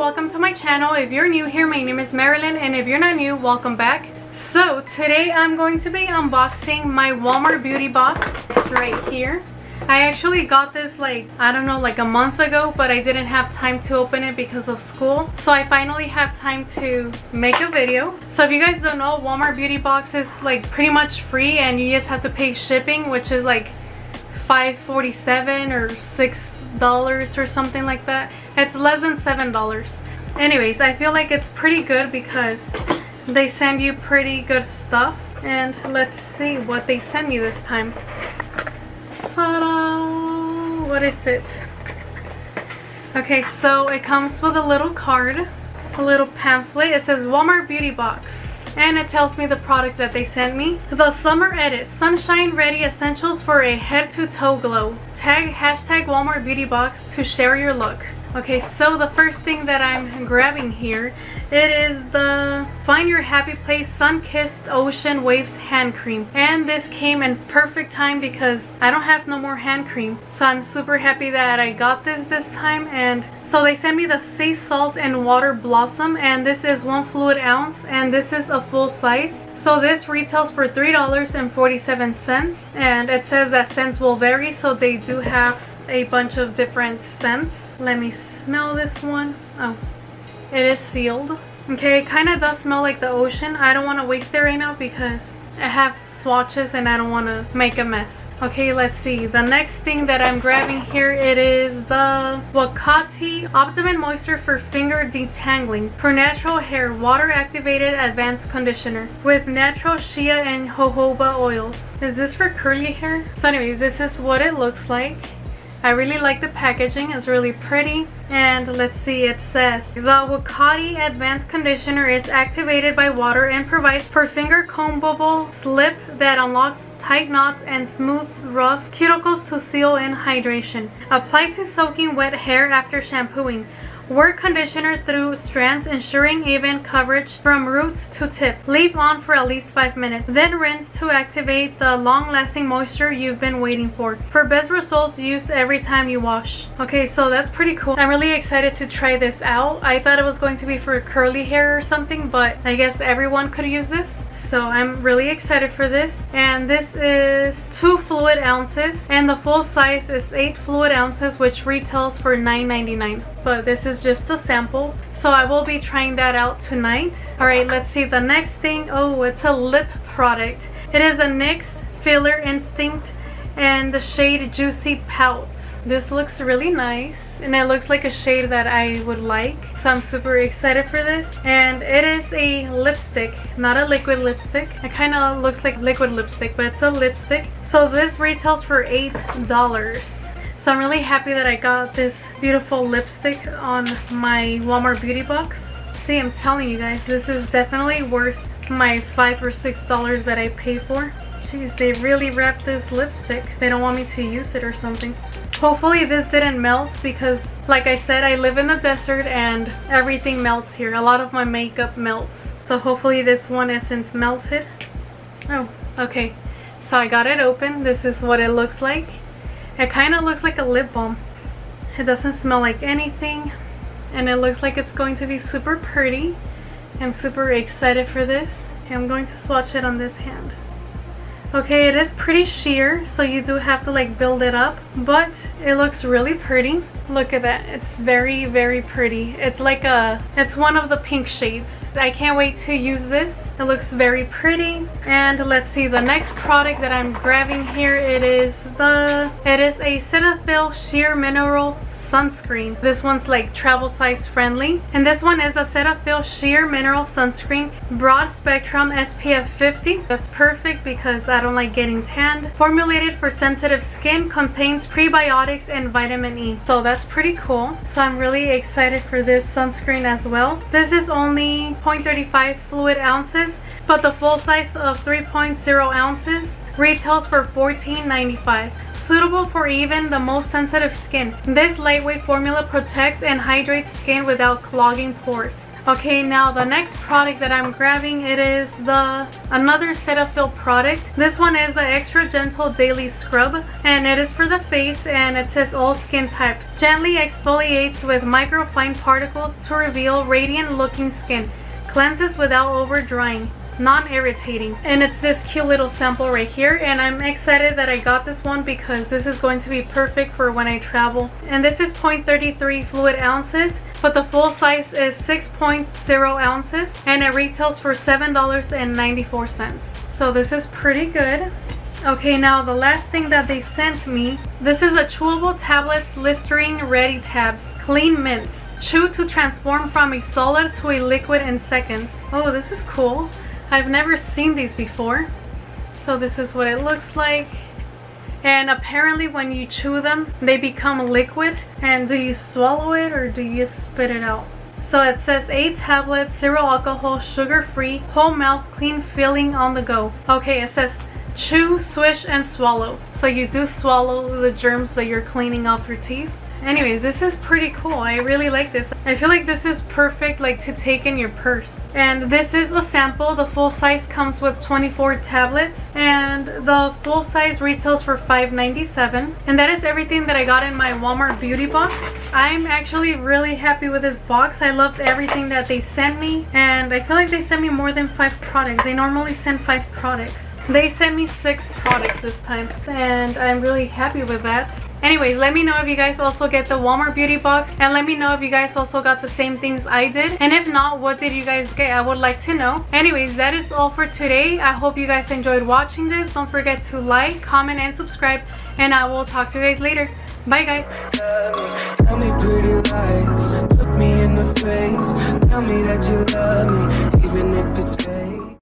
welcome to my channel. If you're new here, my name is Marilyn, and if you're not new, welcome back. So today I'm going to be unboxing my Walmart beauty box. It's right here. I actually got this like a month ago, but I didn't have time to open it because of school. So I finally have time to make a video. So if you guys don't know, Walmart beauty box is like pretty much free, and you just have to pay shipping, which is like $5.47 or $6 or something like that. It's less than $7. Anyways, I feel like it's pretty good because they send you pretty good stuff. And let's see what they sent me this time. Ta-da! What is it? Okay, so it comes with a little card, a little pamphlet. It says Walmart beauty box. And it tells me the products that they sent me. The Summer Edit Sunshine Ready Essentials for a Head to Toe Glow. Tag hashtag Walmart Beauty Box to share your look. Okay, so the first thing that I'm grabbing here, it is the Find Your Happy Place Sun-Kissed Ocean Waves Hand Cream. And this came in perfect time because I don't have no more hand cream. So I'm super happy that I got this time. And so they sent me the Sea Salt and Water Blossom, and this is 1 fluid ounce, and this is a full size. So this retails for $3.47, and it says that scents will vary, so they do have a bunch of different scents. Let me smell this one. Oh, it is sealed. Okay, it kind of does smell like the ocean. I don't want to waste it right now because I have swatches and I don't want to make a mess. Okay, let's see. The next thing that I'm grabbing here, it is the Wakati Optimum Moisture for Finger Detangling for Natural Hair Water Activated Advanced Conditioner with natural shea and jojoba oils. Is this for curly hair? So anyways, this is what it looks like. I really like the packaging. It's really pretty. And let's see, it says the Wakati Advanced Conditioner is activated by water and provides per finger combable slip that unlocks tight knots and smooths rough cuticles to seal in hydration. Apply to soaking wet hair after shampooing. Work conditioner through strands, ensuring even coverage from root to tip. Leave on for at least 5 minutes. Then rinse to activate the long-lasting moisture you've been waiting for. For best results, use every time you wash. Okay, so that's pretty cool. I'm really excited to try this out. I thought it was going to be for curly hair or something, but I guess everyone could use this. So I'm really excited for this. And this is 2 fluid ounces, and the full size is 8 fluid ounces, which retails for $9.99. But this is just a sample, so I will be trying that out tonight. Alright, let's see the next thing. Oh, it's a lip product. It is a NYX Filler Instinct and the shade Juicy Pout. This looks really nice, and it looks like a shade that I would like, so I'm super excited for this. And it is a lipstick, not a liquid lipstick. It kind of looks like liquid lipstick, but it's a lipstick. So this retails for $8. So I'm really happy that I got this beautiful lipstick on my Walmart beauty box. See, I'm telling you guys, this is definitely worth my $5 or $6 that I pay for. Jeez, they really wrapped this lipstick. They don't want me to use it or something. Hopefully this didn't melt because, like I said, I live in the desert and everything melts here. A lot of my makeup melts. So hopefully this one isn't melted. Oh, okay. So I got it open. This is what it looks like. It kind of looks like a lip balm. It doesn't smell like anything, and it looks like it's going to be super pretty. I'm super excited for this. I'm going to swatch it on this hand. Okay, it is pretty sheer, so you do have to like build it up, but it looks really pretty. Look at that. It's very, very pretty. It's like it's one of the pink shades. I can't wait to use this. It looks very pretty. And let's see the next product that I'm grabbing here. It is a Cetaphil Sheer Mineral Sunscreen. This one's like travel size friendly. And this one is the Cetaphil Sheer Mineral Sunscreen Broad Spectrum SPF 50. That's perfect because I don't like getting tanned. Formulated for sensitive skin, contains prebiotics and vitamin E. So that's pretty cool. So I'm really excited for this sunscreen as well. This is only 0.35 fluid ounces, but the full size of 3.0 ounces retails for $14.95. suitable for even the most sensitive skin. This lightweight formula protects and hydrates skin without clogging pores. Okay, now the next product that I'm grabbing, it is another Cetaphil product. This one is the Extra Gentle Daily Scrub, and it is for the face, and it says all skin types. Gently exfoliates with microfine particles to reveal radiant looking skin. Cleanses without over drying. Non-irritating. And it's this cute little sample right here, and I'm excited that I got this one because this is going to be perfect for when I travel. And this is 0.33 fluid ounces, but the full size is 6.0 ounces, and it retails for $7.94. So this is pretty good. Okay, now the last thing that they sent me, this is a chewable tablets Listerine Ready Tabs Clean Mints. Chew to transform from a solid to a liquid in seconds. Oh, this is cool. I've never seen these before. So this is what it looks like. And apparently when you chew them, they become liquid. And do you swallow it or do you spit it out? So it says 8 tablets, 0 alcohol, sugar-free, whole mouth, clean feeling on the go. Okay, it says chew, swish, and swallow. So you do swallow the germs that you're cleaning off your teeth. Anyways, this is pretty cool. I really like this. I feel like this is perfect like to take in your purse. And this is a sample. The full size comes with 24 tablets, and the full size retails for $5.97. And that is everything that I got in my Walmart beauty box. I'm actually really happy with this box. I loved everything that they sent me, and I feel like they sent me more than 5 products. They normally send 5 products. They sent me 6 products this time, and I'm really happy with that. Anyways, let me know if you guys also get the Walmart beauty box, and let me know if you guys also got the same things I did, and if not, what did you guys get? I would like to know. Anyways, that is all for today. I hope you guys enjoyed watching this. Don't forget to like, comment, and subscribe, and I will talk to you guys later. Bye guys. Tell me pretty lies, look me in the face, tell me that you love me even if it's fake.